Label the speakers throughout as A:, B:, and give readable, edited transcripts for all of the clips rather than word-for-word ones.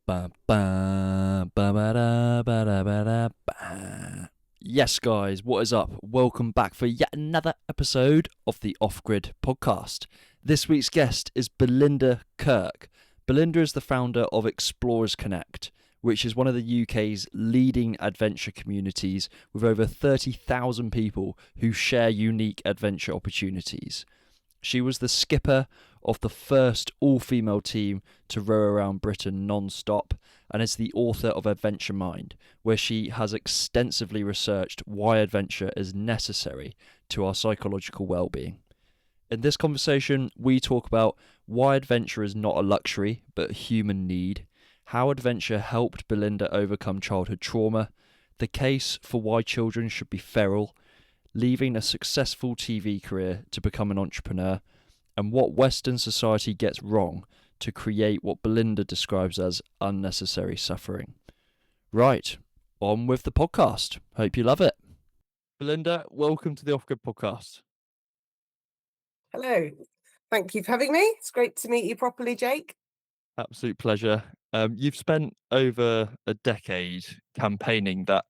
A: Ba, ba, ba, ba, da, ba, da, ba, da, ba. Yes, guys, what is up? Welcome back for yet another episode of the Off Grid podcast. This week's guest is Belinda Kirk. Belinda is the founder of Explorers Connect, which is one of the UK's leading adventure communities with over 30,000 people who share unique adventure opportunities. She was the skipper of the first all-female team to row around Britain non-stop and is the author of Adventure Mind, where she has extensively researched why adventure is necessary to our psychological well-being. In this conversation, we talk about why adventure is not a luxury but a human need, how adventure helped Belinda overcome childhood trauma, the case for why children should be feral, leaving a successful TV career to become an entrepreneur, and what Western society gets wrong to create what Belinda describes as unnecessary suffering. Right, on with the podcast. Hope you love it. Belinda, welcome to the Off Grid podcast.
B: Hello. Thank you for having me. It's great to meet you properly, Jake.
A: Absolute pleasure. You've spent over a decade campaigning that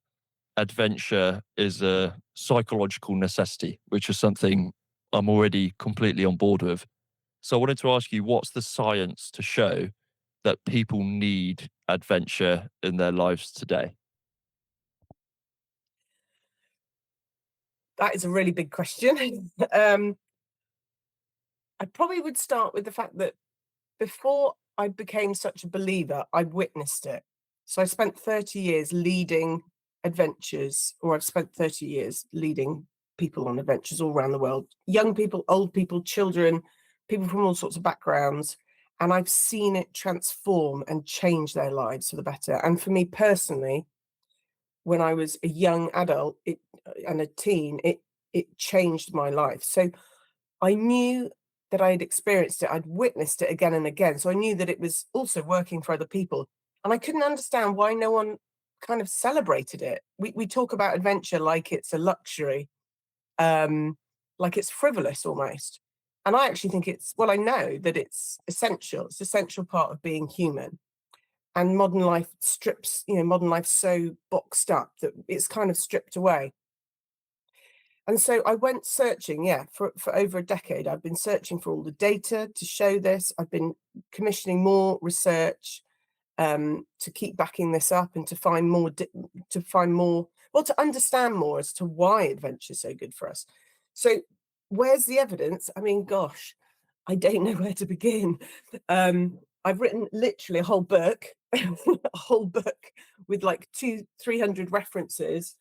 A: adventure is a psychological necessity, which is something I'm already completely on board with. So I wanted to ask you, what's the science to show that people need adventure in their lives today?
B: That is a really big question. I probably would start with the fact that before I became such a believer, I witnessed it. So I spent 30 years leading adventures, or I've spent 30 years leading people on adventures all around the world, young people, old people, children, people from all sorts of backgrounds. And I've seen it transform and change their lives for the better. And for me personally, when I was a young adult and a teen, it changed my life. So I knew that I had experienced it. I'd witnessed it again and again. So I knew that it was also working for other people. And I couldn't understand why no one kind of celebrated it. We talk about adventure like it's a luxury, like it's frivolous almost. And I actually think I know that it's essential. It's an essential part of being human. And modern life modern life's so boxed up that it's kind of stripped away. And so I went searching, for over a decade. I've been searching for all the data to show this. I've been commissioning more research to keep backing this up and to find more, to understand more as to why adventure is so good for us. So where's the evidence? I mean, gosh, I don't know where to begin. I've written literally a whole book, a whole book with like 300 references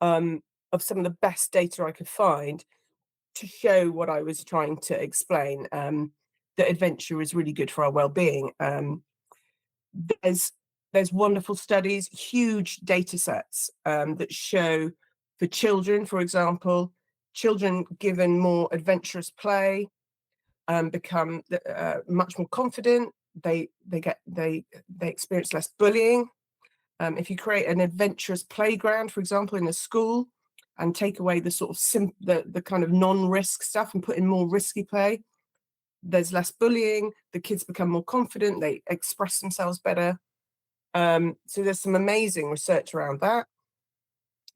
B: of some of the best data I could find to show what I was trying to explain, that adventure is really good for our well-being. There's wonderful studies, huge data sets that show for children, for example, children given more adventurous play become much more confident. They experience less bullying. If you create an adventurous playground, for example, in a school, and take away the sort of the kind of non-risk stuff and put in more risky play, there's less bullying. The kids become more confident. They express themselves better. So there's some amazing research around that.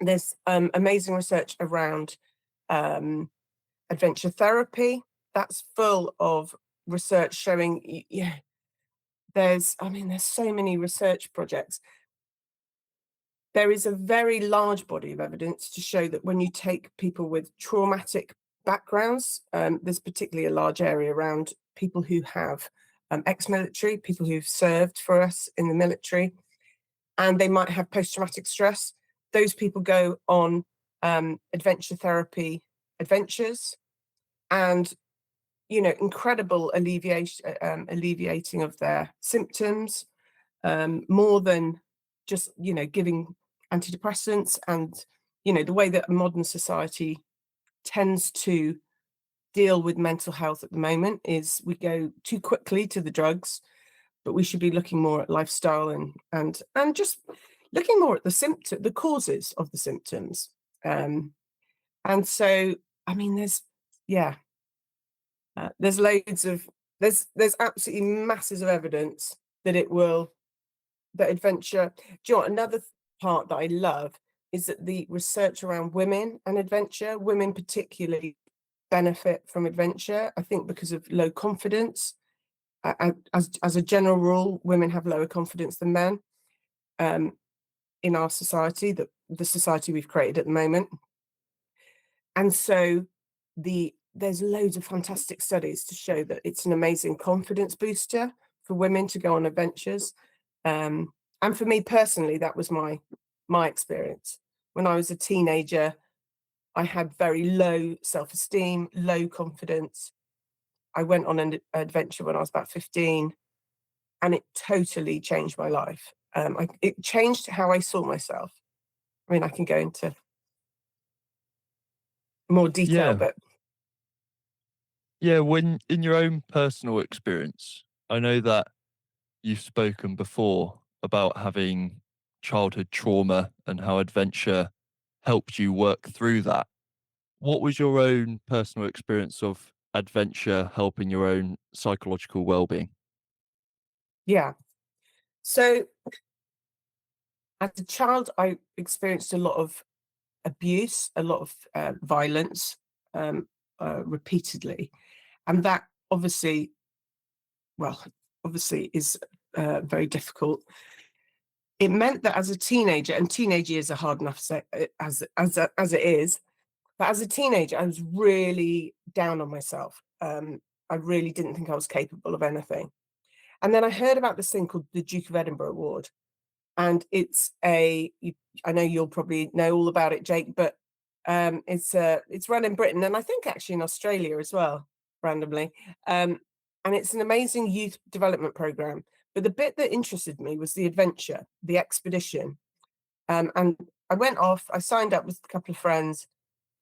B: There's amazing research around adventure therapy. That's full of research showing, there's so many research projects. There is a very large body of evidence to show that when you take people with traumatic backgrounds, there's particularly a large area around people who have ex-military, people who've served for us in the military, and they might have post-traumatic stress. Those people go on adventure therapy adventures, and incredible alleviating of their symptoms, more than just giving antidepressants. And the way that modern society tends to deal with mental health at the moment is we go too quickly to the drugs, but we should be looking more at lifestyle and just looking more at the causes of the symptoms. And so there's loads of there's absolutely masses of evidence that it will that adventure. Do you know what, another part that I love is that the research around women and adventure, women particularly benefit from adventure, I think because of low confidence. As a general rule, women have lower confidence than men, in our society, the society we've created at the moment. And so there's loads of fantastic studies to show that it's an amazing confidence booster for women to go on adventures. And for me personally, that was my experience. When I was a teenager, I had very low self-esteem, low confidence. I went on an adventure when I was about 15, and it totally changed my life. It changed how I saw myself. I mean, I can go into more detail,
A: Yeah.
B: but
A: Yeah. When in your own personal experience, I know that you've spoken before about having childhood trauma and how adventure helped you work through that. What was your own personal experience of adventure helping your own psychological well-being?
B: yeah. So as a child, I experienced a lot of abuse, a lot of violence, um, repeatedly, and that obviously, well, obviously is very difficult. It meant that as a teenager, and teenage years are hard enough as it is, but as a teenager, I was really down on myself. I really didn't think I was capable of anything. And then I heard about this thing called the Duke of Edinburgh Award, and I know you'll probably know all about it, Jake, but it's run in Britain, and I think actually in Australia as well, randomly. Um, and it's an amazing youth development program. But the bit that interested me was the adventure, the expedition. And I went off. I signed up with a couple of friends,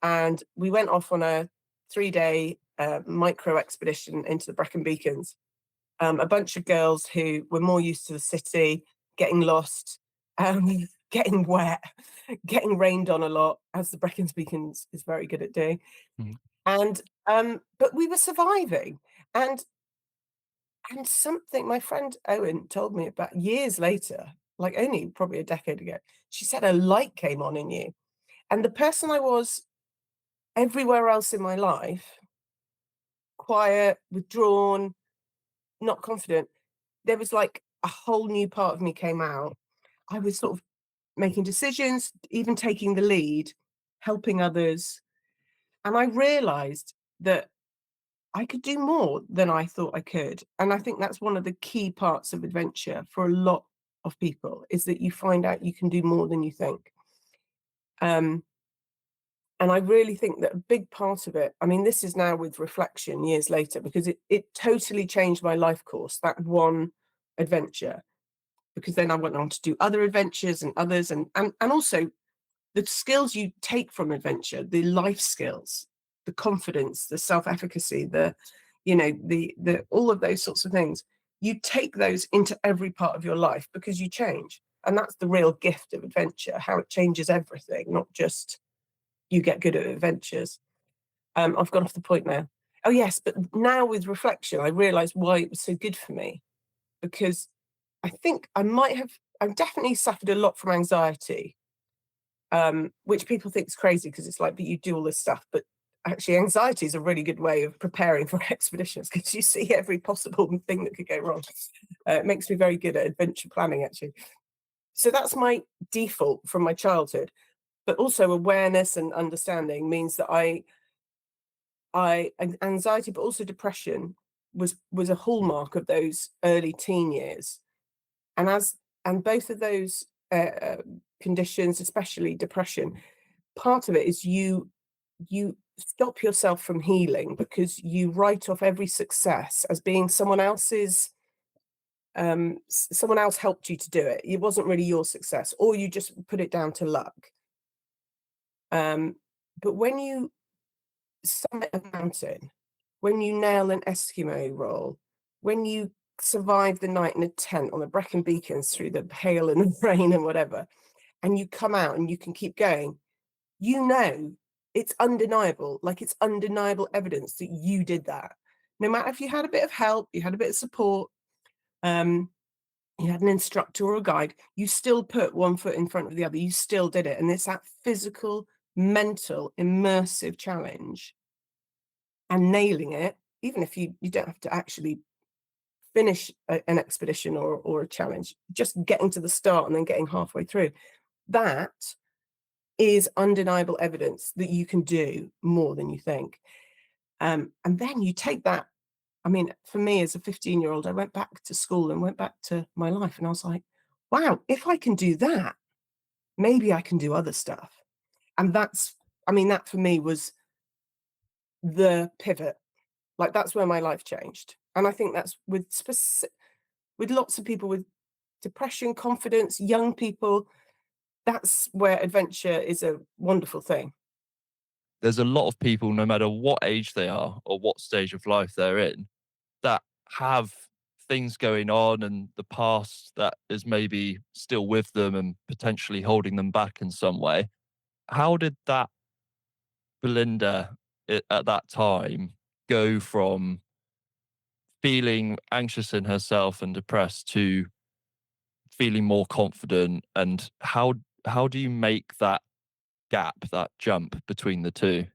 B: and we went off on a 3-day micro expedition into the Brecon Beacons. A bunch of girls who were more used to the city, getting lost, getting wet, getting rained on a lot, as the Brecon Beacons is very good at doing.
A: Mhm.
B: And but we were surviving. And something my friend Owen told me about years later, like only probably a decade ago, she said a light came on in you. And the person I was everywhere else in my life, quiet, withdrawn, not confident, there was like a whole new part of me came out. I was sort of making decisions, even taking the lead, helping others. And I realized that I could do more than I thought I could. And I think that's one of the key parts of adventure for a lot of people, is that you find out you can do more than you think. Um, and I really think that a big part of it, I mean, this is now with reflection years later, because it totally changed my life course, that one adventure. Because then I went on to do other adventures and others, and also the skills you take from adventure, the life skills, the confidence, the self-efficacy, the all of those sorts of things, you take those into every part of your life because you change. And that's the real gift of adventure, how it changes everything, not just you get good at adventures. I've gone off the point now. Oh yes, but now with reflection, I realized why it was so good for me, because I think I've definitely suffered a lot from anxiety, which people think is crazy because it's like, but you do all this stuff. But actually, anxiety is a really good way of preparing for expeditions, because you see every possible thing that could go wrong. It makes me very good at adventure planning, actually. So that's my default from my childhood. But also awareness and understanding means that anxiety, but also depression was a hallmark of those early teen years. And both of those conditions, especially depression, part of it is you stop yourself from healing because you write off every success as being someone else's. Someone else helped you to do it. It wasn't really your success, or you just put it down to luck. But when you summit a mountain, when you nail an Eskimo roll, when you survive the night in a tent on the Brecon Beacons through the hail and the rain and whatever, and you come out and you can keep going, you know, it's undeniable. Like, it's undeniable evidence that you did that. No matter if you had a bit of help, you had a bit of support. you had an instructor or a guide, you still put one foot in front of the other. You still did it. And it's that physical, mental, immersive challenge and nailing it, even if you don't have to actually finish an expedition or a challenge, just getting to the start and then getting halfway through. That is undeniable evidence that you can do more than you think. And then you take that. I mean, for me as a 15-year-old, I went back to school and went back to my life, and I was like, wow, if I can do that, maybe I can do other stuff. And I mean, that for me was the pivot. Like, that's where my life changed. And I think that's with lots of people with depression, confidence, young people, that's where adventure is a wonderful thing.
A: There's a lot of people, no matter what age they are or what stage of life they're in, that have things going on and the past that is maybe still with them and potentially holding them back in some way. How did that Belinda at that time go from feeling anxious in herself and depressed to feeling more confident? And how do you make that gap, that jump between the two?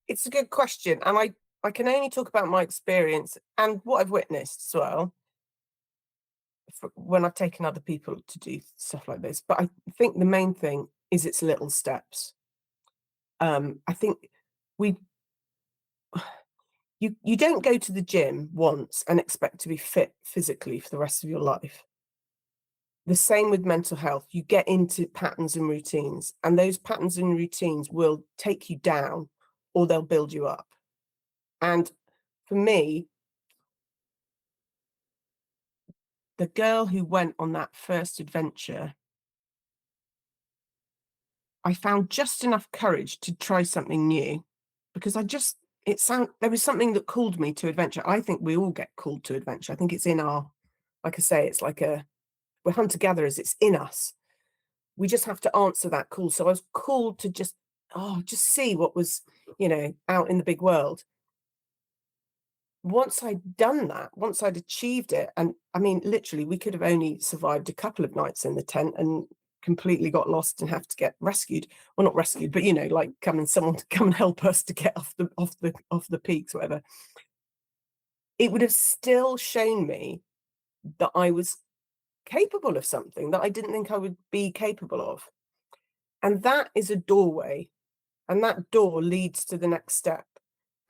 B: It's a good question. And I can only talk about my experience and what I've witnessed as well when I've taken other people to do stuff like this. But I think the main thing is it's little steps. I think we you don't go to the gym once and expect to be fit physically for the rest of your life. The same with mental health. You get into patterns and routines, and those patterns and routines will take you down or they'll build you up. And for me, the girl who went on that first adventure, I found just enough courage to try something new because there was something that called me to adventure. I think we all get called to adventure. I think it's in our, like I say, it's like we're hunter gatherers, it's in us. We just have to answer that call. So I was called to just see what was, out in the big world. Once I'd done that, once I'd achieved it, and I mean, literally, we could have only survived a couple of nights in the tent and completely got lost and have to get rescued. Well, not rescued, but like someone to come and help us to get off the peaks, whatever. It would have still shown me that I was capable of something that I didn't think I would be capable of. And that is a doorway, and that door leads to the next step.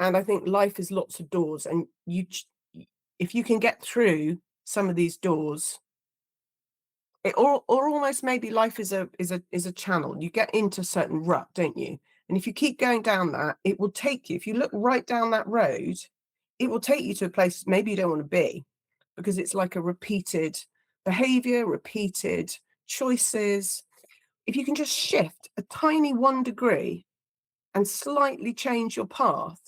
B: And I think life is lots of doors, and if you can get through some of these doors, or almost maybe life is a channel. You get into a certain rut, don't you? And if you keep going down that, it will take you. If you look right down that road, it will take you to a place maybe you don't want to be, because it's like a repeated behavior, repeated choices. If you can just shift a tiny 1 degree and slightly change your path,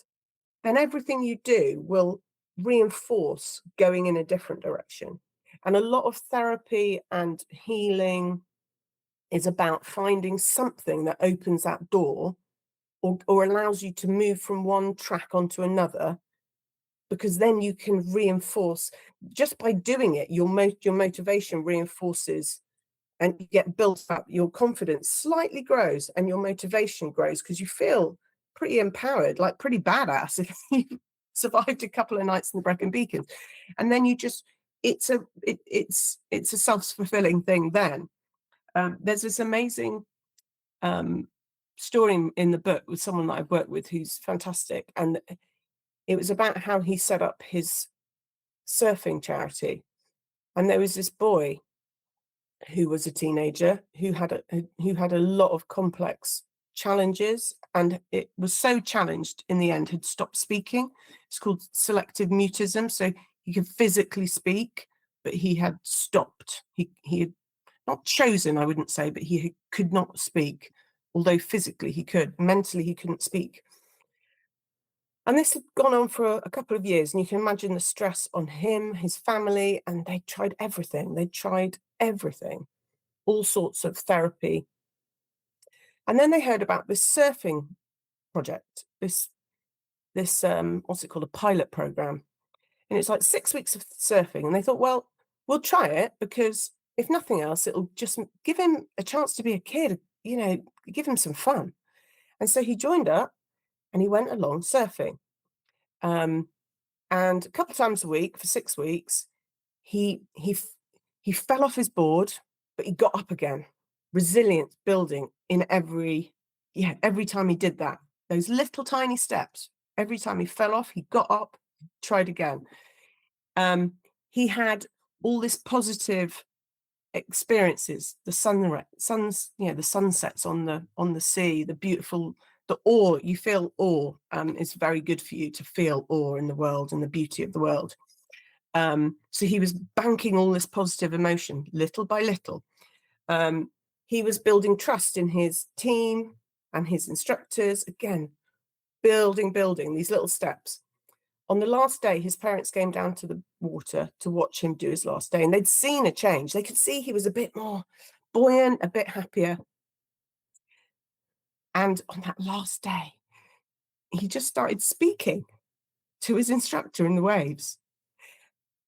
B: then everything you do will reinforce going in a different direction. And a lot of therapy and healing is about finding something that opens that door, or allows you to move from one track onto another, because then you can reinforce, just by doing it, your motivation reinforces, and you get built up. Your confidence slightly grows and your motivation grows because you feel pretty empowered, like pretty badass if you survived a couple of nights in the Brecon Beacons. And then it's a self-fulfilling thing then. There's this amazing story in the book with someone that I've worked with who's fantastic. And it was about how he set up his surfing charity. And there was this boy who was a teenager who had a lot of complex challenges, and it was so challenged in the end had stopped speaking. It's called selective mutism. So he could physically speak, but he had stopped. He had not chosen, I wouldn't say, but he could not speak, although physically he could. Mentally he couldn't speak. And this had gone on for a couple of years, and you can imagine the stress on him, his family, and they tried everything. They tried everything, all sorts of therapy. And then they heard about this surfing project, this what's it called, a pilot program. And it's like 6 weeks of surfing, and they thought, "Well, we'll try it because if nothing else, it'll just give him a chance to be a kid, give him some fun." And so he joined up and he went along surfing. Um, and a couple of times a week for 6 weeks, he he f he fell off his board, but he got up again. Resilience building in every time he did that. Those little tiny steps. Every time he fell off, he got up, tried again. Um, he had all this positive experiences, the sunsets on the sea, the awe, you feel awe. It's very good for you to feel awe in the world and the beauty of the world. So he was banking all this positive emotion little by little. He was building trust in his team and his instructors. Again, building these little steps. On the last day, his parents came down to the water to watch him do his last day, and they'd seen a change. They could see he was a bit more buoyant, a bit happier. And on that last day, he just started speaking to his instructor in the waves.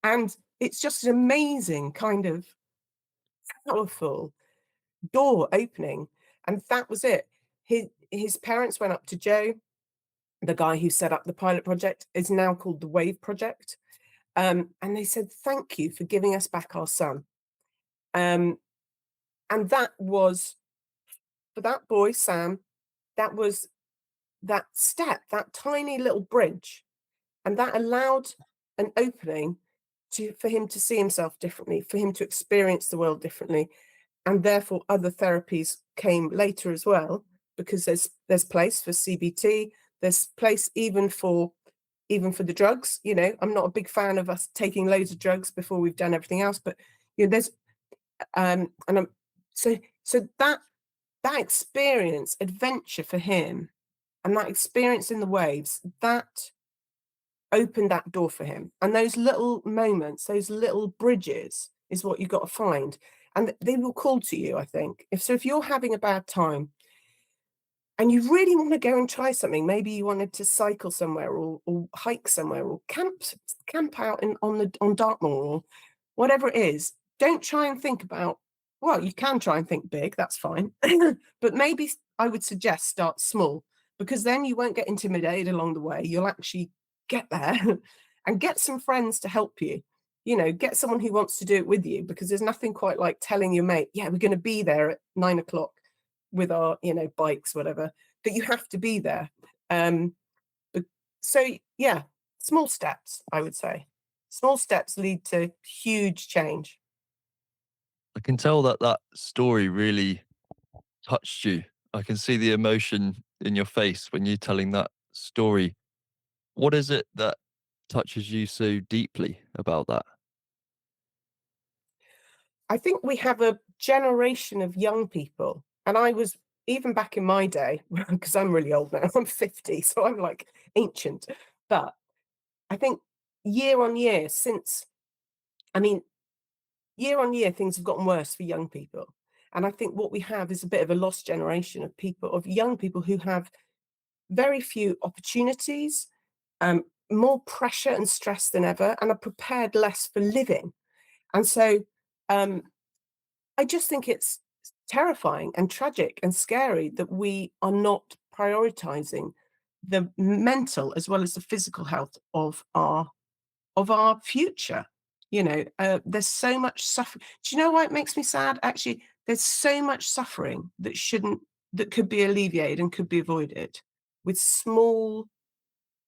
B: And it's just an amazing kind of powerful door opening. And that was it. His parents went up to Joe, the guy who set up the pilot project, is now called the Wave Project. And they said, "Thank you for giving us back our son." Um, and that was, for that boy, Sam, that was that step, that tiny little bridge. And that allowed an opening for him to see himself differently, for him to experience the world differently. And therefore, other therapies came later as well, because there's place for CBT, there's place even for the drugs. I'm not a big fan of us taking loads of drugs before we've done everything else, but there's and I'm so that experience, adventure for him, and that experience in the waves, that opened that door for him. And those little moments, those little bridges, is what you've got to find. And they will call to you, I think. If you're having a bad time and you really want to go and try something, maybe you wanted to cycle somewhere or hike somewhere or camp out on Dartmoor or whatever it is, don't try and think about, well, you can try and think big, that's fine. But maybe I would suggest start small, because then you won't get intimidated along the way. You'll actually get there and get some friends to help you. Get someone who wants to do it with you, because there's nothing quite like telling your mate, yeah, we're going to be there at 9 o'clock with our, bikes, whatever, but you have to be there. So yeah, small steps, I would say. Small steps lead to huge change.
A: I can tell that that story really touched you. I can see the emotion in your face when you're telling that story. What is it that touches you so deeply about that?
B: I think we have a generation of young people, and I was, even back in my day, because I'm really old now, I'm 50, so I'm like ancient. But I think year on year, I mean, year on year, things have gotten worse for young people. And I think what we have is a bit of a lost generation of young people who have very few opportunities, more pressure and stress than ever, and are prepared less for living. And so um, I just think it's terrifying and tragic and scary that we are not prioritizing the mental as well as the physical health of our future. There's so much suffering. Do you know why it makes me sad? Actually, there's so much suffering that could be alleviated and could be avoided with small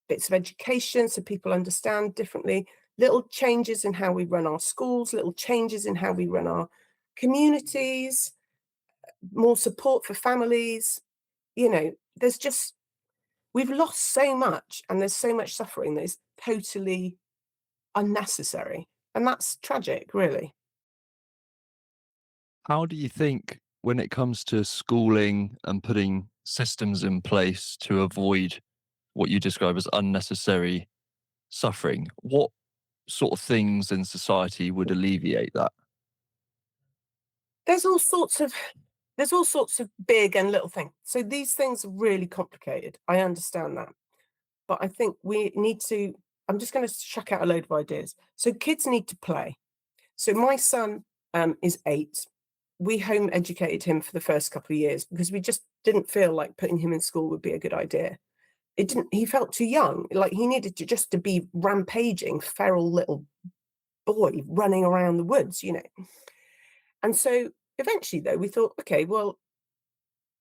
B: bits of education, so people understand differently, little changes in how we run our schools, little changes in how we run our communities, more support for families. There's just, we've lost so much, and there's so much suffering that is totally unnecessary. And that's tragic, really.
A: How do you think, when it comes to schooling and putting systems in place to avoid what you describe as unnecessary suffering, what sort of things in society would alleviate that?
B: There's all sorts of there's all sorts of big and little things. So these things are really complicated. I understand that. But I think we need to I'm just going to chuck out a load of ideas. So kids need to play. So my son is 8. We home educated him for the first couple of years because we just didn't feel like putting him in school would be a good idea. It didn't. He felt too young. Like he needed to just to be rampaging, feral little boy running around the woods, you know. And so eventually, though, we thought, okay, well,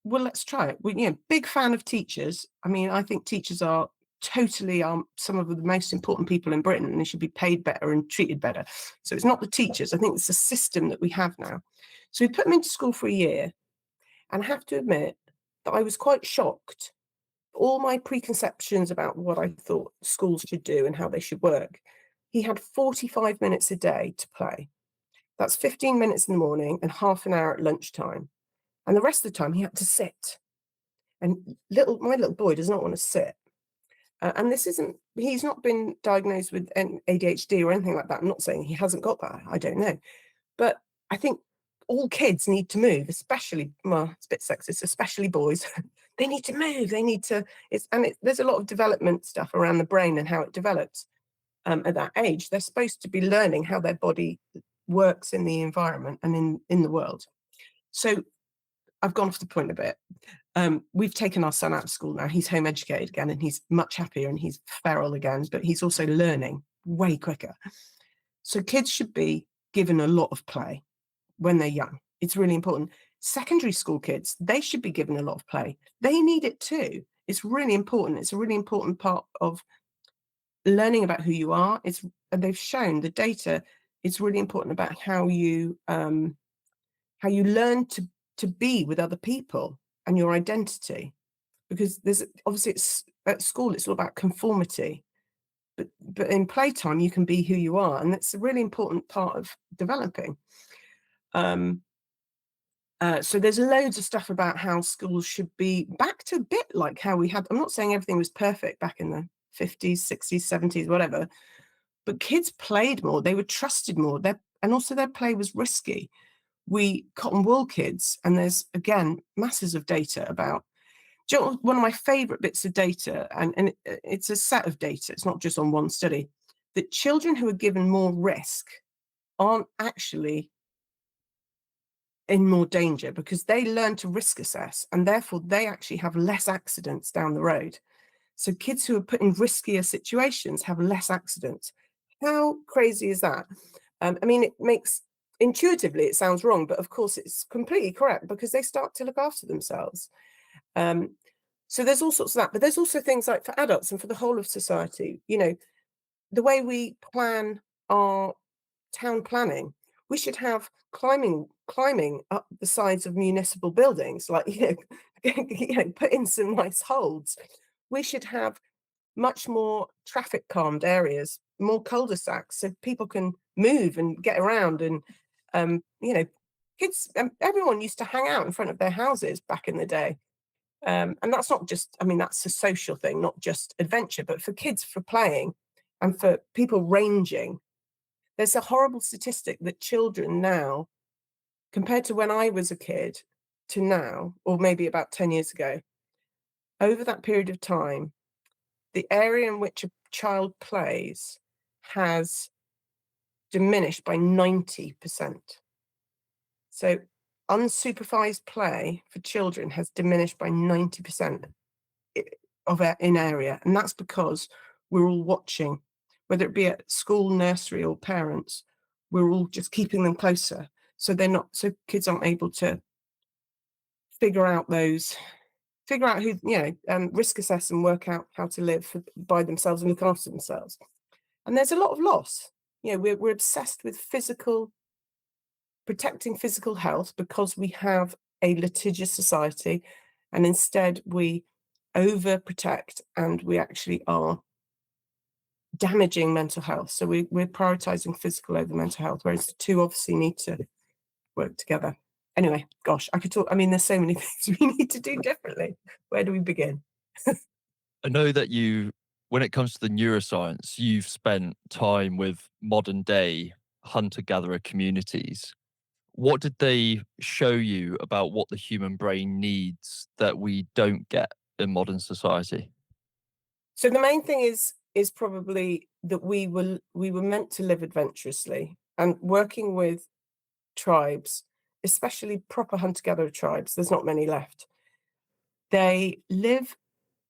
B: let's try it. We, big fan of teachers. I mean, I think teachers are totally some of the most important people in Britain, and they should be paid better and treated better. So it's not the teachers. I think it's the system that we have now. So we put him into school for a year, and I have to admit that I was quite shocked. All my preconceptions about what I thought schools should do and how they should work. He had 45 minutes a day to play. That's 15 minutes in the morning and half an hour at lunchtime. And the rest of the time he had to sit. And my little boy does not want to sit. And this isn't, he's not been diagnosed with ADHD or anything like that. I'm not saying he hasn't got that. I don't know. But I think all kids need to move, especially, well, it's a bit sexist, especially boys. They need to move. They need to, there's a lot of development stuff around the brain and how it develops at that age. They're supposed to be learning how their body works in the environment and in the world. So I've gone off the point a bit. We've taken our son out of school now. He's home educated again and he's much happier and he's feral again, but he's also learning way quicker. So kids should be given a lot of play when they're young. It's really important. Secondary school kids, they should be given a lot of play. They need it too. It's really important. It's a really important part of learning about who you are. And they've shown the data. It's really important about how you learn to be with other people and your identity, because there's obviously at school it's all about conformity, but in playtime you can be who you are, and that's a really important part of developing. So there's loads of stuff about how schools should be back to a bit like how we had. I'm not saying everything was perfect back in the 50s, 60s, 70s, whatever, but kids played more. They were trusted more. And also their play was risky. We cotton wool kids, and there's again masses of data about. Do you know, one of my favorite bits of data, and it's a set of data, it's not just on one study, that children who are given more risk aren't actually in more danger because they learn to risk assess and therefore they actually have less accidents down the road. So kids who are put in riskier situations have less accidents. How crazy is that? I mean, it makes intuitively it sounds wrong, but of course it's completely correct because they start to look after themselves. So there's all sorts of that, but there's also things like for adults and for the whole of society, the way we plan our town planning, we should have climbing up the sides of municipal buildings, like, put in some nice holds. We should have much more traffic calmed areas, more cul-de-sacs, so people can move and get around. And kids, everyone used to hang out in front of their houses back in the day. And that's not just, I mean, that's a social thing, not just adventure, but for kids, for playing and for people ranging. There's a horrible statistic that children now, compared to when I was a kid to now, or maybe about 10 years ago, over that period of time, the area in which a child plays has diminished by 90%. So unsupervised play for children has diminished by 90% in area. And that's because we're all watching, whether it be at school, nursery, or parents, we're all just keeping them closer. So kids aren't able to figure out who, risk assess and work out how to live by themselves and look after themselves. And there's a lot of loss. We're obsessed with protecting physical health because we have a litigious society, and instead we overprotect and we actually are damaging mental health. So we're prioritizing physical over mental health, whereas the two obviously need to work together. Anyway, gosh, I could talk. I mean, there's so many things we need to do differently. Where do we begin?
A: I know that when it comes to the neuroscience, you've spent time with modern day hunter-gatherer communities. What did they show you about what the human brain needs that we don't get in modern society?
B: So the main thing is probably that we were meant to live adventurously, and working with tribes, especially proper hunter-gatherer tribes, there's not many left. They live,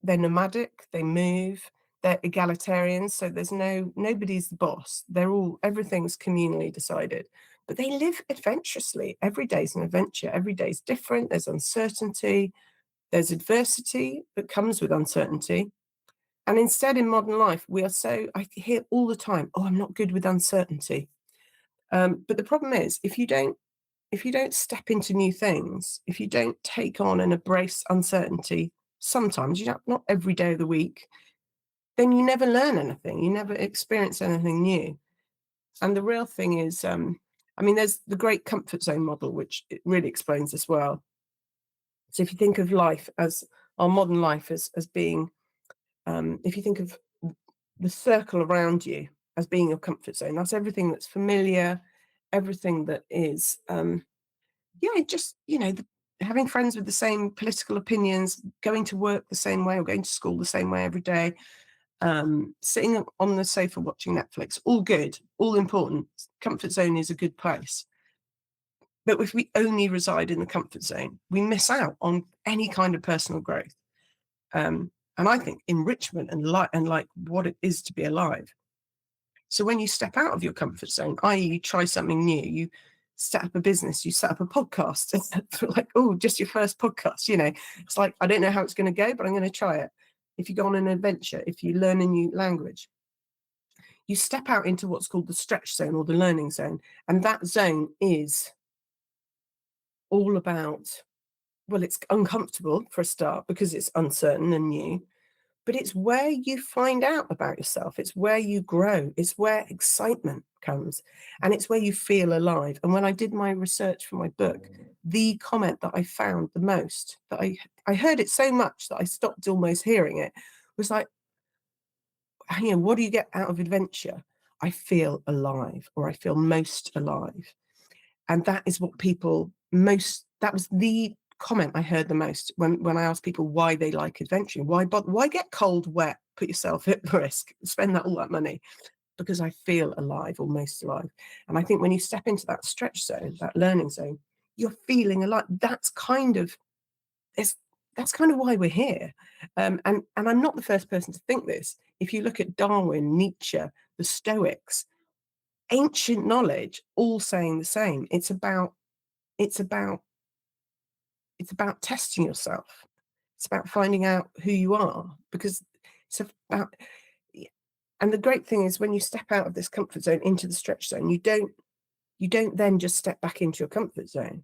B: they're nomadic, they move, they're egalitarians, so there's nobody's the boss. They're all everything's communally decided. But they live adventurously. Every day's an adventure. Every day's different. There's uncertainty. There's adversity that comes with uncertainty. And instead, in modern life, we are so, I hear all the time, oh, I'm not good with uncertainty. But the problem is, if you don't step into new things, if you don't take on and embrace uncertainty, sometimes you don't, not every day of the week, then you never learn anything. You never experience anything new. And the real thing is, I mean, there's the great comfort zone model, which it really explains this well. So if you think of life as our modern life as being, if you think of the circle around you as being your comfort zone, that's everything that's familiar, everything that is, yeah, just, having friends with the same political opinions, going to work the same way or going to school the same way every day, sitting on the sofa watching Netflix, all good, all important. Comfort zone is a good place. But if we only reside in the comfort zone, we miss out on any kind of personal growth. And I think enrichment and like what it is to be alive. So when you step out of your comfort zone, i.e., you try something new, you set up a business, you set up a podcast, like, oh, just your first podcast, it's like, I don't know how it's going to go, but I'm going to try it. If you go on an adventure, if you learn a new language, you step out into what's called the stretch zone or the learning zone. And that zone is all about, well, it's uncomfortable for a start because it's uncertain and new, but it's where you find out about yourself. It's where you grow. It's where excitement comes, and it's where you feel alive. And when I did my research for my book, the comment that I found the most, that I heard it so much that I stopped almost hearing it, was like, what do you get out of adventure? I feel alive, or I feel most alive. And that is what that was the comment I heard the most when I asked people why they like adventuring. Why get cold, wet, put yourself at risk, spend all that money? Because I feel alive, or most alive. And I think when you step into that stretch zone, that learning zone, you're feeling alive. That's kind of why we're here. And I'm not the first person to think this. If you look at Darwin, Nietzsche, the Stoics, ancient knowledge, all saying the same. It's about testing yourself. It's about finding out who you are, because it's about. And the great thing is, when you step out of this comfort zone into the stretch zone, you don't then just step back into your comfort zone.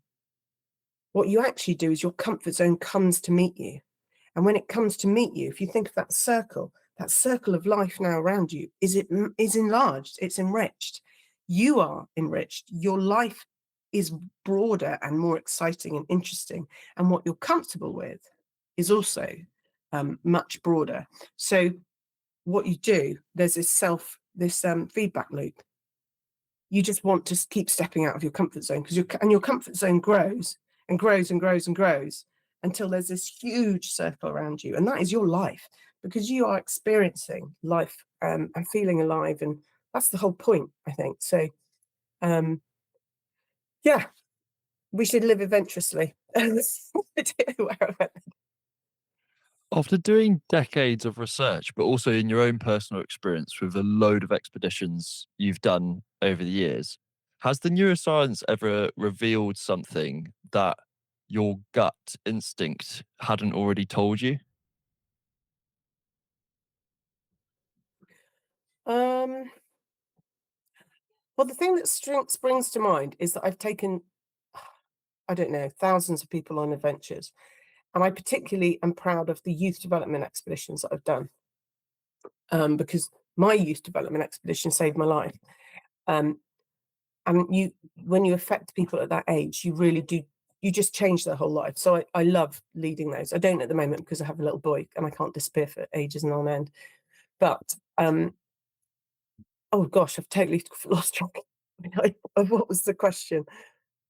B: What you actually do is your comfort zone comes to meet you. And when it comes to meet you, if you think of that circle of life now around you is enlarged, it's enriched. You are enriched. Your life is broader and more exciting and interesting. And what you're comfortable with is also much broader. So what you do, there's this feedback loop. You just want to keep stepping out of your comfort zone, because your comfort zone grows and grows and grows and grows until there's this huge circle around you. And that is your life, because you are experiencing life and feeling alive. And that's the whole point, I think. So, yeah, we should live adventurously.
A: After doing decades of research, but also in your own personal experience with a load of expeditions you've done over the years, has the neuroscience ever revealed something that your gut instinct hadn't already told you?
B: um, well, the thing that springs to mind is that I've taken, I don't know, thousands of people on adventures. And I particularly am proud of the youth development expeditions that I've done, because my youth development expedition saved my life. Um, and when you affect people at that age, you really do, you just change their whole life. So I love leading those. I don't at the moment because I have a little boy and I can't disappear for ages and on end. But oh gosh, I've totally lost track of what was the question.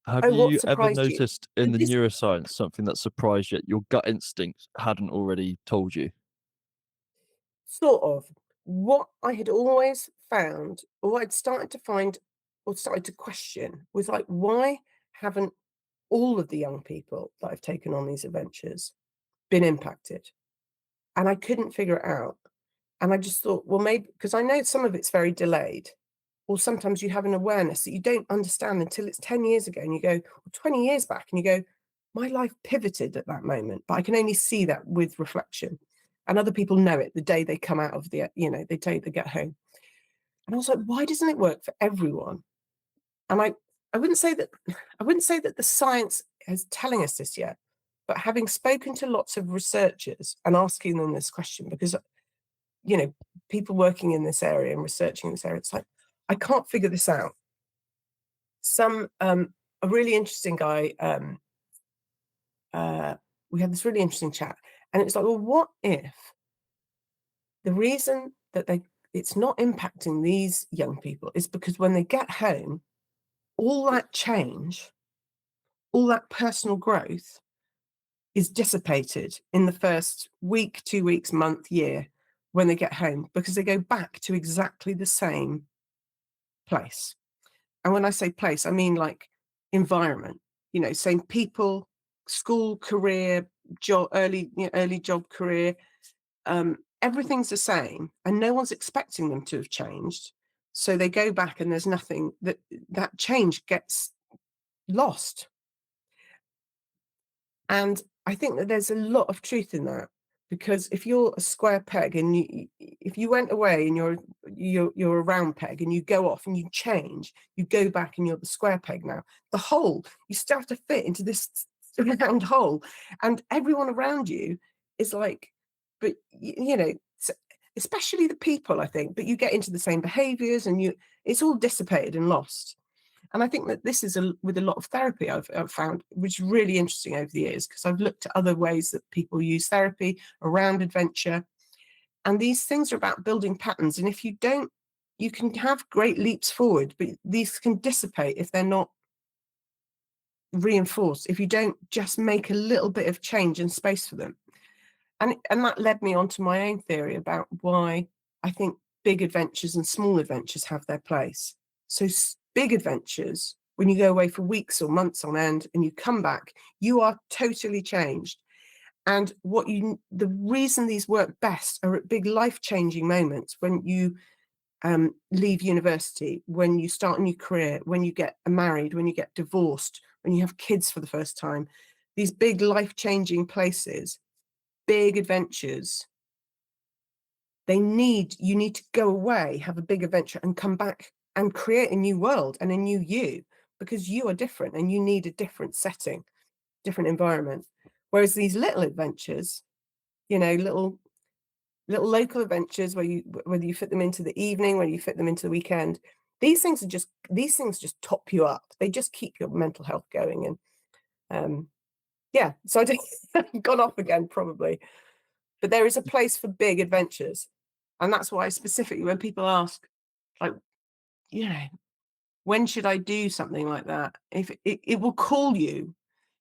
A: Have
B: Oh, what
A: you ever
B: surprised you?
A: noticed in the
B: This
A: neuroscience something that surprised you, your gut instinct hadn't already told you?
B: sort of. what I had always found, or I'd started to find, or started to question, was like, why haven't all of the young people that I've taken on these adventures been impacted? And I couldn't figure it out. And I just thought, well, maybe because I know some of it's very delayed, or sometimes you have an awareness that you don't understand until it's 10 years ago and you go, or 20 years back, and you go, my life pivoted at that moment, but I can only see that with reflection. And other people know it the day they come out of the day they get home. And I was like, why doesn't it work for everyone? And I wouldn't say that I wouldn't say that the science is telling us this yet, but having spoken to lots of researchers and asking them this question, because you know, people working in this area and researching in this area, it's like, I can't figure this out. Some A really interesting guy, we had this really interesting chat, and it's like, well, what if the reason that it's not impacting these young people is because when they get home, all that change, all that personal growth is dissipated in the first week, 2 weeks, month, year when they get home, because they go back to exactly the same place. And when I say place, I mean like environment, same people, school, career, job, early job career, everything's the same and no one's expecting them to have changed. So they go back and there's nothing that change gets lost. And I think that there's a lot of truth in that, because if you're a square peg and if you went away and you're a round peg and you go off and you change, you go back and you're the square peg now. The hole, you still have to fit into this round hole, and everyone around you is like, but especially the people, I think, but you get into the same behaviors and it's all dissipated and lost. And I think that this is with a lot of therapy I've found, which is really interesting over the years, because I've looked at other ways that people use therapy around adventure. And these things are about building patterns. And if you don't, you can have great leaps forward, but these can dissipate if they're not reinforced, if you don't just make a little bit of change and space for them. And that led me on to my own theory about why I think big adventures and small adventures have their place. So big adventures, when you go away for weeks or months on end and you come back, you are totally changed. And the reason these work best are at big life-changing moments, when you leave university, when you start a new career, when you get married, when you get divorced, when you have kids for the first time. These big life-changing places, big adventures, you need to go away, have a big adventure, and come back and create a new world and a new you, because you are different and you need a different setting, different environment. Whereas these little adventures, little local adventures, whether you fit them into the evening, whether you fit them into the weekend, these things just top you up. They just keep your mental health going. And yeah, so I think I've gone off again probably. But there is a place for big adventures. And that's why specifically when people ask, like, you know, when should I do something like that? If it will call you,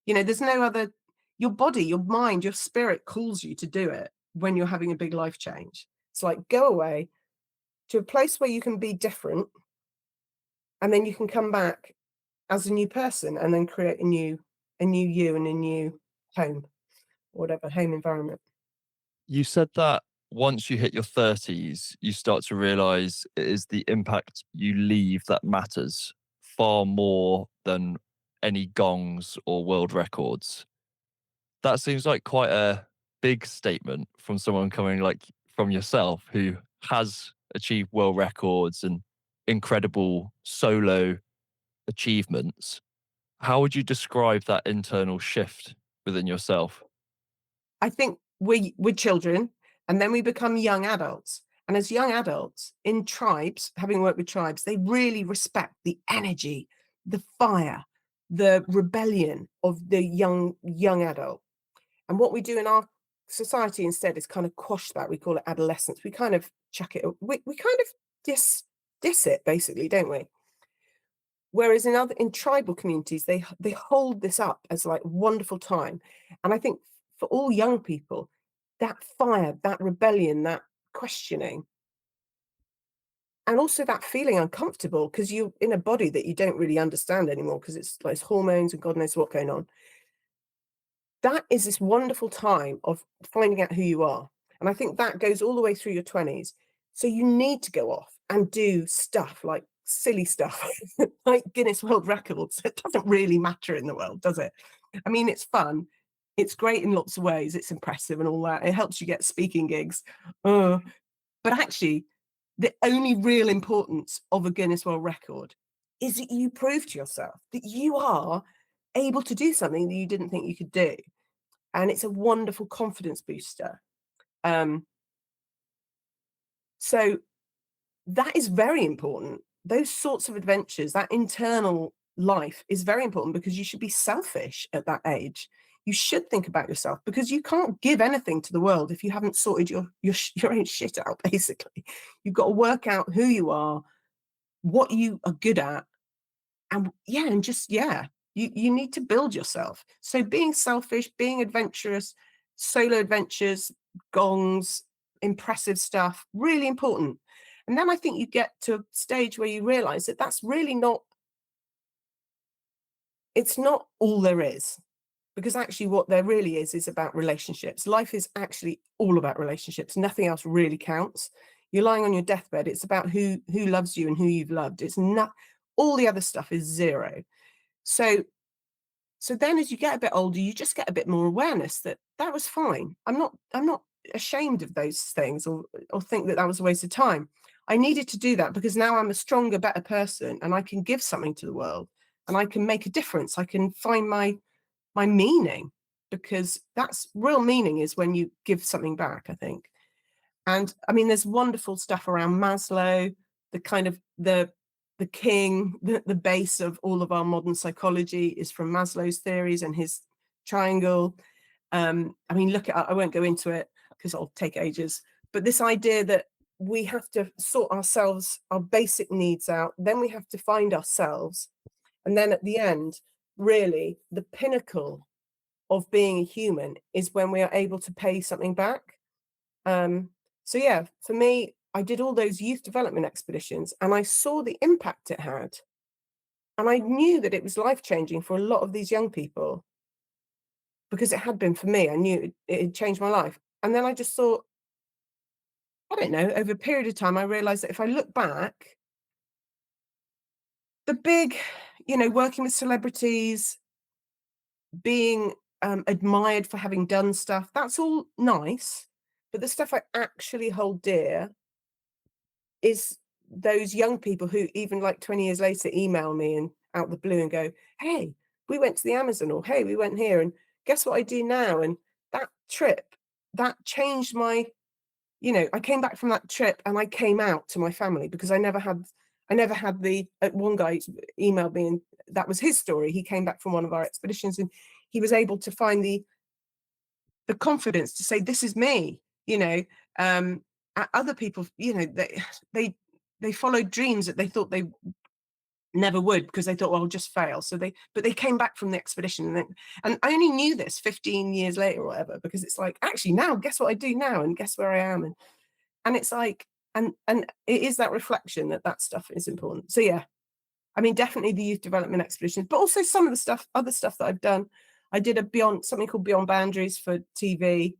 B: there's no other, your body, your mind, your spirit calls you to do it when you're having a big life change. It's like, go away to a place where you can be different, and then you can come back as a new person and then create a new you and a new home, or whatever, home environment.
A: You said that once you hit your 30s, you start to realize it is the impact you leave that matters far more than any gongs or world records. That seems like quite a big statement from someone coming like from yourself, who has achieved world records and incredible solo achievements. How would you describe that internal shift within yourself?
B: I think we're children, and then we become young adults. And as young adults in tribes, having worked with tribes, they really respect the energy, the fire, the rebellion of the young adult. And what we do in our society instead is kind of quash that. We call it adolescence. We kind of chuck it. We kind of diss it, basically, don't we? Whereas in tribal communities, they hold this up as like wonderful time. And I think for all young people, that fire, that rebellion, that questioning and also that feeling uncomfortable because you're in a body that you don't really understand anymore because it's like it's hormones and God knows what going on. That is this wonderful time of finding out who you are. And I think that goes all the way through your 20s. So you need to go off and do stuff like silly stuff, like Guinness World Records. It doesn't really matter in the world, does it? I mean, it's fun. It's great in lots of ways. It's impressive and all that. It helps you get speaking gigs. But actually, the only real importance of a Guinness World Record is that you prove to yourself that you are able to do something that you didn't think you could do. And it's a wonderful confidence booster. Um, so that is very important. Those sorts of adventures, that internal life is very important because you should be selfish at that age. You should think about yourself because you can't give anything to the world if you haven't sorted your own shit out, basically. You've got to work out who you are, what you are good at, and you need to build yourself. So being selfish, being adventurous, solo adventures, gongs, impressive stuff, really important. And then I think you get to a stage where you realize that that's really not, it's not all there is. Because actually what there really is about relationships. Life is actually all about relationships. Nothing else really counts. You're lying on your deathbed. It's about who loves you and who you've loved. It's not, all the other stuff is zero. So then as you get a bit older, you just get a bit more awareness that that was fine. I'm not ashamed of those things or think that that was a waste of time. I needed to do that because now I'm a stronger, better person and I can give something to the world and I can make a difference. I can find my meaning, because that's real meaning is when you give something back, I think. And I mean, there's wonderful stuff around Maslow, the kind of the king, the base of all of our modern psychology is from Maslow's theories and his triangle. I mean, I won't go into it because it'll take ages, but this idea that we have to sort ourselves, our basic needs out, then we have to find ourselves. And then at the end, really, the pinnacle of being a human is when we are able to pay something back. So yeah, for me, I did all those youth development expeditions and I saw the impact it had. And I knew that it was life-changing for a lot of these young people because it had been for me. I knew it had changed my life. And then I just thought, I don't know, over a period of time, I realized that if I look back, the big, working with celebrities, being admired for having done stuff, that's all nice. But the stuff I actually hold dear is those young people who even like 20 years later email me and out the blue and go, hey, we went to the Amazon, or hey, we went here and guess what I do now? And that trip, that changed my, I came back from that trip and I came out to my family because I never had the one guy emailed me and that was his story. He came back from one of our expeditions and he was able to find the confidence to say, this is me, other people, they followed dreams that they thought they never would because they thought, well, I'll just fail. But they came back from the expedition and I only knew this 15 years later or whatever, because it's like, actually now, guess what I do now? And guess where I am? And it's like, and it is that reflection that stuff is important. So yeah, I mean, definitely the youth development expeditions, but also some of the other stuff that I've done. I did something called Beyond Boundaries for TV.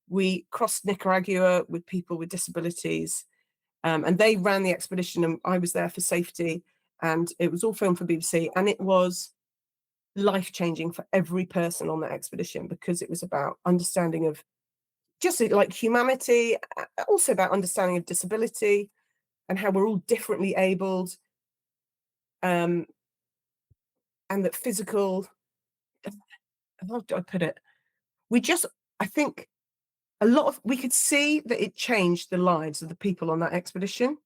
B: We crossed Nicaragua with people with disabilities, and they ran the expedition and I was there for safety, and it was all filmed for BBC, and it was life-changing for every person on that expedition because it was about understanding of just like humanity, also about understanding of disability and how we're all differently abled, and that physical, how do I put it? I think we could see that it changed the lives of the people on that expedition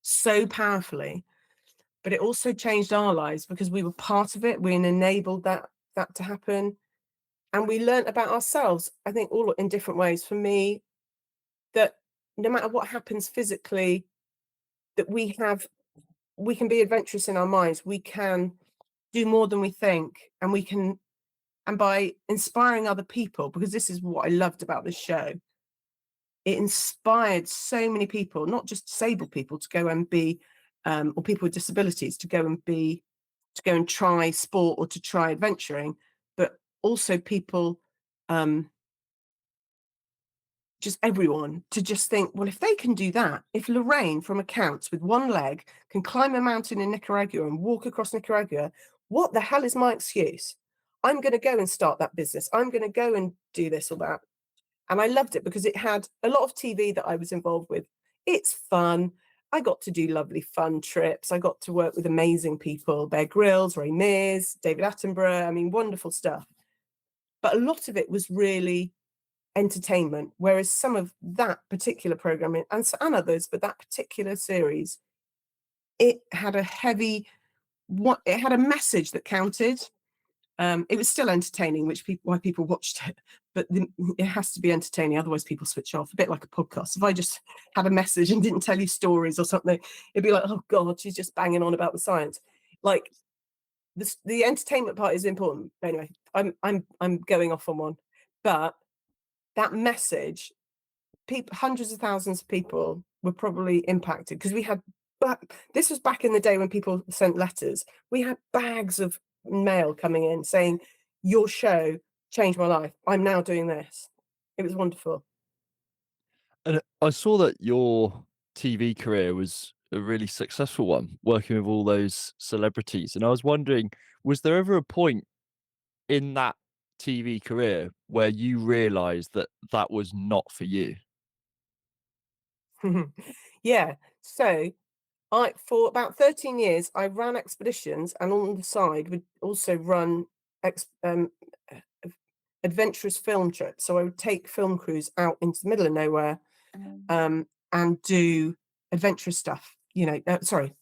B: so powerfully, but it also changed our lives because we were part of it. We enabled that to happen. And we learned about ourselves, I think, all in different ways. For me, that no matter what happens physically, that we can be adventurous in our minds. We can do more than we think, and by inspiring other people, because this is what I loved about this show, it inspired so many people, not just disabled people, to go and be, or people with disabilities to go and try sport or to try adventuring, but also people, just everyone, to just think, well, if they can do that, if Lorraine from accounts with one leg can climb a mountain in Nicaragua and walk across Nicaragua, what the hell is my excuse? I'm going to go and start that business. I'm going to go and do this or that. And I loved it because it had a lot of TV that I was involved with. It's fun. I got to do lovely fun trips. I got to work with amazing people, Bear Grylls, Ray Mears, David Attenborough. I mean, wonderful stuff. But a lot of it was really entertainment, whereas some of that particular programming and others, but that particular series, it had a it had a message that counted. It was still entertaining, why people watched it, but it has to be entertaining, otherwise people switch off. A bit like a podcast. If I just had a message and didn't tell you stories or something, it'd be like, oh God, she's just banging on about the science. Like the entertainment part is important. Anyway, I'm going off on one, but that message, hundreds of thousands of people were probably impacted because we had. This was back in the day when people sent letters. We had bags of mail coming in saying, "Your show changed my life. I'm now doing this." It was wonderful.
A: And I saw that your TV career was a really successful one, working with all those celebrities. And I was wondering, was there ever a point in that TV career where you realized that that was not for you?
B: Yeah. So for about 13 years, I ran expeditions, and on the side would also run adventurous film trips. So I would take film crews out into the middle of nowhere, and do adventurous stuff. Sorry,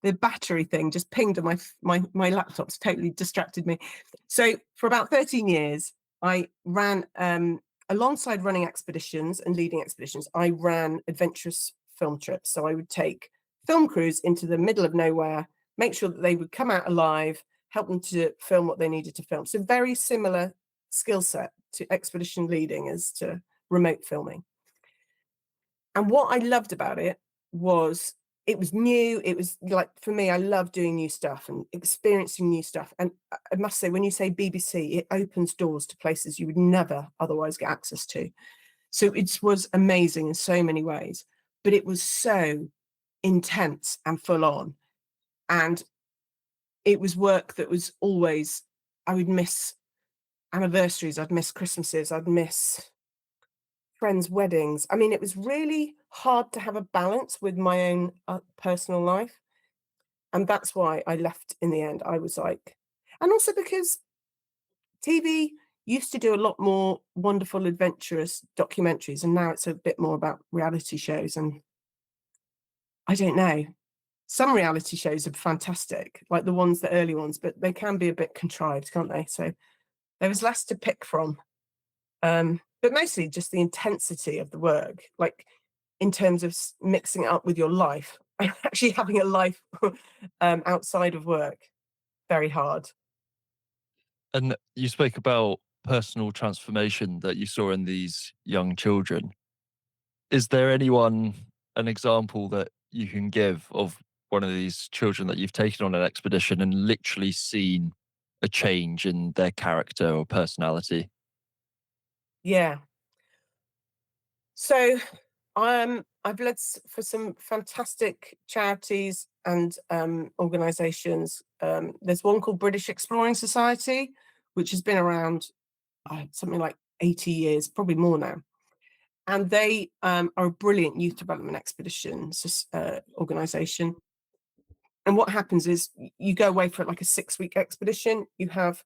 B: the battery thing just pinged and my laptop's totally distracted me. So for about 13 years, I ran, alongside running expeditions and leading expeditions, I ran adventurous film trips. So I would take film crews into the middle of nowhere, make sure that they would come out alive, help them to film what they needed to film. So very similar skill set to expedition leading as to remote filming. And what I loved about it was it was new. It was like, for me, I love doing new stuff and experiencing new stuff. And I must say, when you say BBC, it opens doors to places you would never otherwise get access to. So it was amazing in so many ways, but it was so intense and full on. And it was work that was always, I would miss anniversaries, I'd miss Christmases, I'd miss friends' weddings. I mean, it was really hard to have a balance with my own personal life. And that's why I left in the end. I was like, and also because TV used to do a lot more wonderful, adventurous documentaries, and now it's a bit more about reality shows. And I don't know, some reality shows are fantastic, like the early ones, but they can be a bit contrived, can't they? So there was less to pick from. But mostly just the intensity of the work, like in terms of mixing it up with your life, actually having a life outside of work, very hard.
A: And you spoke about personal transformation that you saw in these young children. Is there an example that you can give of one of these children that you've taken on an expedition and literally seen a change in their character or personality?
B: Yeah. So I've led for some fantastic charities and organisations. There's one called British Exploring Society, which has been around something like 80 years, probably more now. And they are a brilliant youth development expeditions organisation. And what happens is you go away for like a 6-week expedition. You have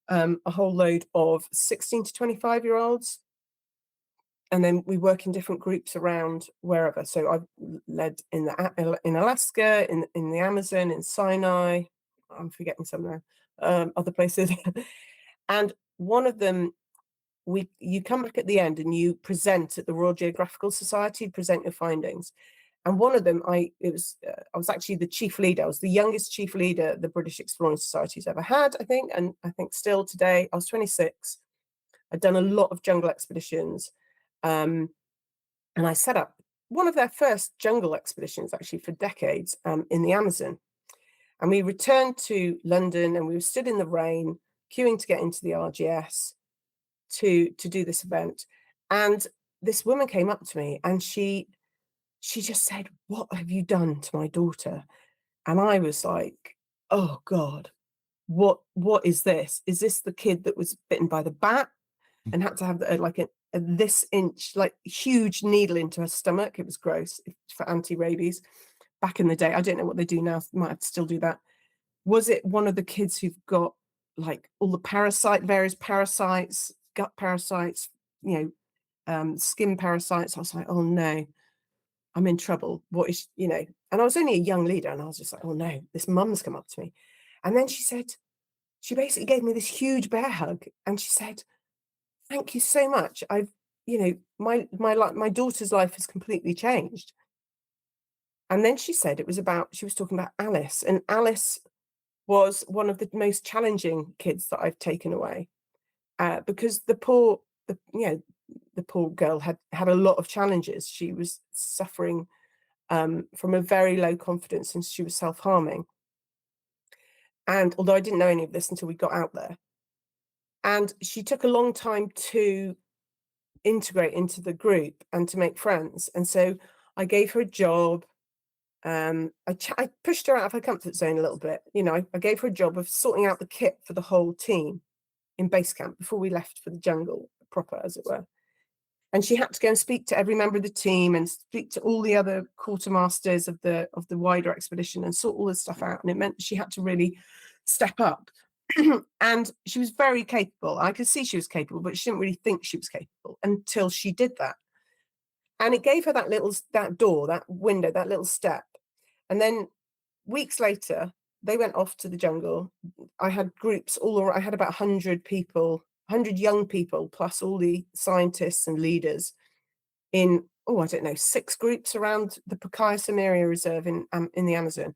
B: a whole load of 16 to 25-year-olds. And then we work in different groups around wherever. So I've led in Alaska, in the Amazon, in Sinai. I'm forgetting some now, other places. And one of them, you come back at the end and you present at the Royal Geographical Society, present your findings. And one of them, I was actually the chief leader. I was the youngest chief leader the British Exploring Society has ever had, I think, and I think still today. I was 26. I'd done a lot of jungle expeditions, and I set up one of their first jungle expeditions, actually, for decades, in the Amazon. And we returned to London, and we were stood in the rain, queuing to get into the RGS to do this event. And this woman came up to me, and she just said, "What have you done to my daughter?" And I was like, "Oh God, what is this? Is this the kid that was bitten by the bat and had to have like a this inch, like huge needle into her stomach?" It was gross for anti-rabies back in the day. I don't know what they do now. Might have to still do that. Was it one of the kids who've got like all the various parasites, gut parasites, skin parasites? I was like, "Oh no, I'm in trouble. What is?" And I was only a young leader, and I was just like, "Oh no, this mum's come up to me." And then she basically gave me this huge bear hug, and she said, "Thank you so much. My daughter's life has completely changed." And then she said she was talking about Alice, and Alice was one of the most challenging kids that I've taken away, because the poor girl had a lot of challenges. She was suffering from a very low confidence, and she was self-harming. And although I didn't know any of this until we got out there, and she took a long time to integrate into the group and to make friends. And so I gave her a job. I pushed her out of her comfort zone a little bit. I gave her a job of sorting out the kit for the whole team in base camp before we left for the jungle proper, as it were. And she had to go and speak to every member of the team and speak to all the other quartermasters of the wider expedition and sort all this stuff out. And it meant she had to really step up. And she was very capable. I could see she was capable, but she didn't really think she was capable until she did that. And it gave her that door, that window, that little step. And then weeks later, they went off to the jungle. I had groups I had about 100 people, 100 young people, plus all the scientists and leaders in, I don't know, 6 groups around the Pocayam Area Reserve in the Amazon.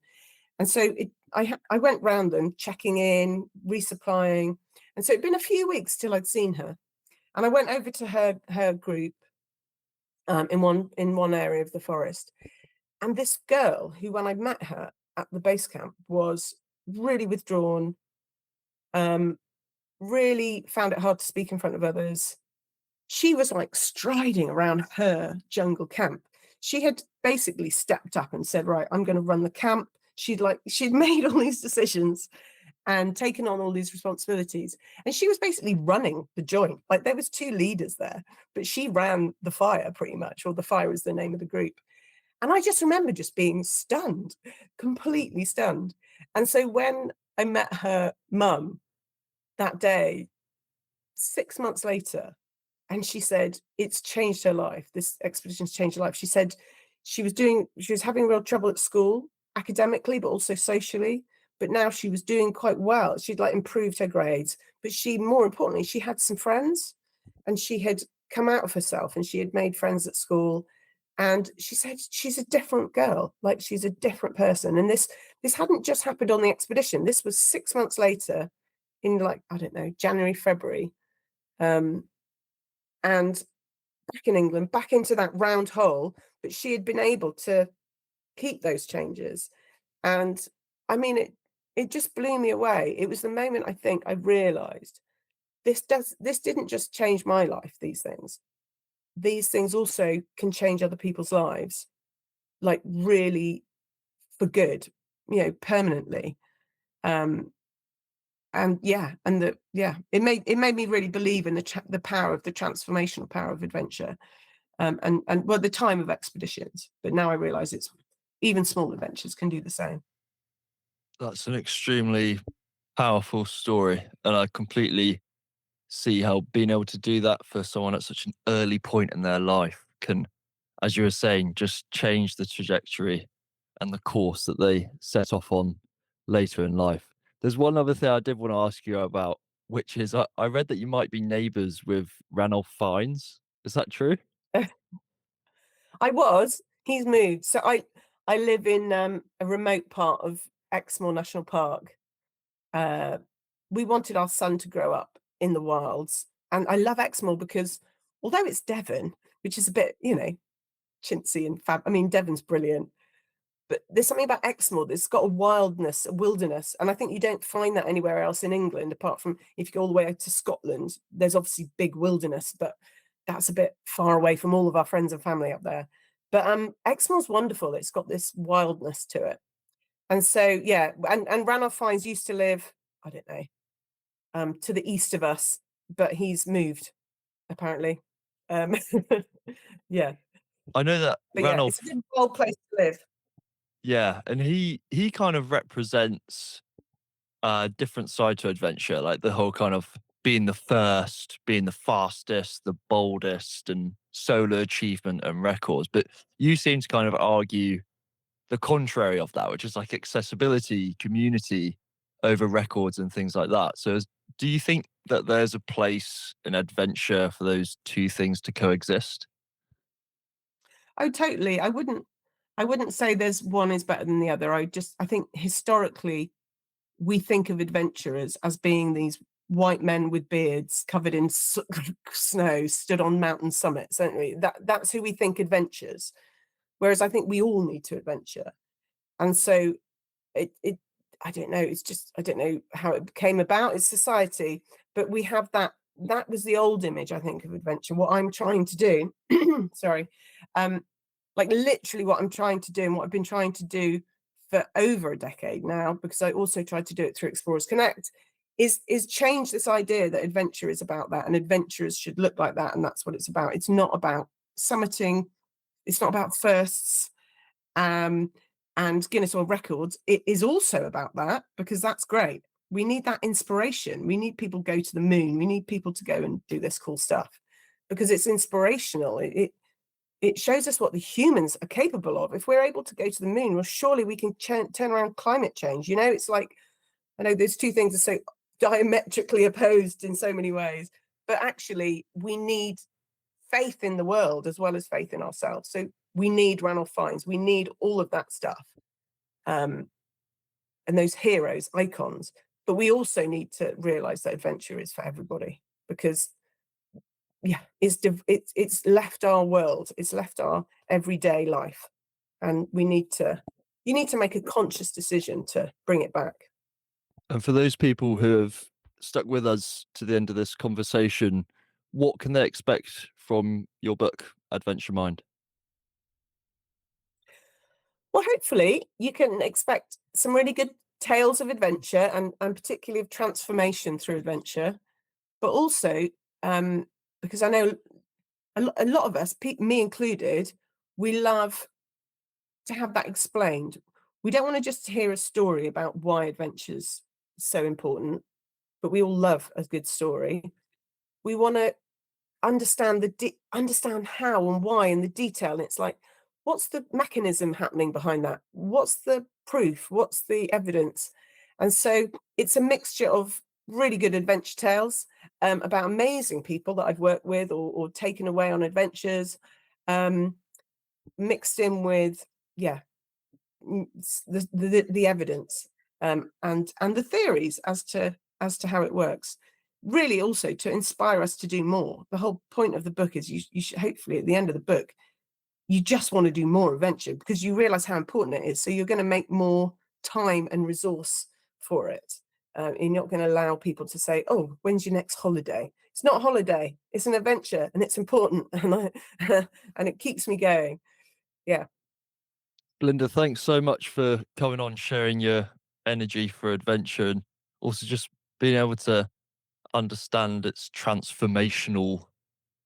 B: And so I went round them, checking in, resupplying. And so it'd been a few weeks till I'd seen her. And I went over to her group in one area of the forest. And this girl, who when I met her at the base camp, was really withdrawn, really found it hard to speak in front of others. She was like striding around her jungle camp. She had basically stepped up and said, "Right, I'm going to run the camp." She'd made all these decisions and taken on all these responsibilities. And she was basically running the joint. Like, there was 2 leaders there, but she ran the fire pretty much, or the fire is the name of the group. And I just remember just being stunned, completely stunned. And so when I met her mum that day, 6 months later, and she said, "It's changed her life. This expedition's changed her life." She said she was having real trouble at school, academically, but also socially. But now she was doing quite well. She'd improved her grades, but more importantly, she had some friends, and she had come out of herself, and she had made friends at school. And she said she's a different girl, like she's a different person. And this hadn't just happened on the expedition. This was 6 months later, in I don't know, January, February, and back in England, back into that round hole. But she had been able to keep those changes. And I mean, it just blew me away. It was the moment I think I realized this didn't just change my life. These things also can change other people's lives, like really for good, permanently. And it made me really believe in the power of the transformational power of adventure, and well, the time of expeditions. But now I realize it's even small adventures can do the same.
A: That's an extremely powerful story, and I completely see how being able to do that for someone at such an early point in their life can, as you were saying, just change the trajectory and the course that they set off on later in life. There's one other thing I did want to ask you about, which is I read that you might be neighbours with Ranulph Fiennes. Is that true?
B: He's moved. So I live in a remote part of Exmoor National Park. We wanted our son to grow up in the wilds, And I love Exmoor because although it's Devon, which is a bit, chintzy and I mean, Devon's brilliant, but there's something about Exmoor that's got a wildness, a wilderness, and I think you don't find that anywhere else in England, apart from if you go all the way to Scotland. There's obviously big wilderness, but that's a bit far away from all of our friends and family up there. But Exmoor's wonderful. It's got this wildness to it, and so yeah, and Ranulph Fiennes used to live, I don't know, to the east of us, but he's moved apparently. Um, yeah,
A: I know that
B: but yeah, it's a
A: Ranulph,
B: good old place to live.
A: yeah, and he kind of represents a different side to adventure, like the whole kind of being the first, being the fastest, the boldest, and solo achievement and records. But you seem to kind of argue the contrary of that, which is like accessibility, community over records and things like that. So, do you think that there's a place in adventure for those two things to coexist?
B: Oh, totally. I wouldn't say there's one is better than the other. I think historically we think of adventurers as being these white men with beards covered in snow stood on mountain summits, don't we? That's who we think adventures. Whereas I think we all need to adventure. And so it I don't know, it's just I don't know how it came about. It's society, but we have that was the old image, I think, of adventure. What I'm trying to do, sorry, um, like literally what I'm trying to do and what I've been trying to do for over a decade now, because I also tried to do it through Explorers Connect, is change this idea that adventure is about that and adventurers should look like that, and that's what it's about. It's not about summiting, it's not about firsts, um, and Guinness World Records. It is also about that because that's great. We need that inspiration. We need people to go to the moon. We need people to go and do this cool stuff because it's inspirational. It shows us what the humans are capable of. If we're able to go to the moon, well, surely we can turn around climate change. It's like, I know those two things are so diametrically opposed in so many ways, but actually we need faith in the world as well as faith in ourselves. So we need Ranulph Fiennes. We need all of that stuff, um, and those heroes, icons. But we also need to realize that adventure is for everybody because, yeah, it's left our world, it's left our everyday life, and you need to make a conscious decision to bring it back.
A: And for those people who have stuck with us to the end of this conversation, what can they expect from your book, Adventure Mind?
B: Well, hopefully you can expect some really good tales of adventure and particularly of transformation through adventure, but also because I know a lot of us, me included, we love to have that explained. We don't want to just hear a story about why adventure's so important, but we all love a good story. We want to understand understand how and why in the detail. And it's like, what's the mechanism happening behind that? What's the proof? What's the evidence? And so it's a mixture of really good adventure tales about amazing people that I've worked with or taken away on adventures, um, mixed in with, yeah, the evidence, and the theories as to how it works, really also to inspire us to do more. The whole point of the book is you should hopefully at the end of the book you just want to do more adventure because you realize how important it is, so you're going to make more time and resource for it. You're not going to allow people to say, oh, when's your next holiday? It's not a holiday, it's an adventure and it's important. And it keeps me going. Yeah.
A: Belinda, thanks so much for coming on, sharing your energy for adventure, and also just being able to understand its transformational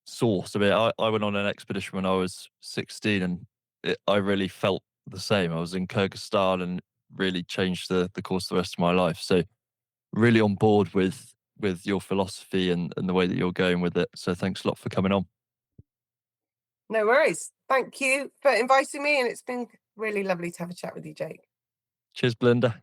A: source. I mean, I went on an expedition when I was 16 and I really felt the same. I was in Kyrgyzstan and really changed the course of the rest of my life. So really on board with your philosophy and the way that you're going with it. So thanks a lot for coming on.
B: No worries. Thank you for inviting me, and it's been really lovely to have a chat with you, Jake.
A: Cheers, Belinda.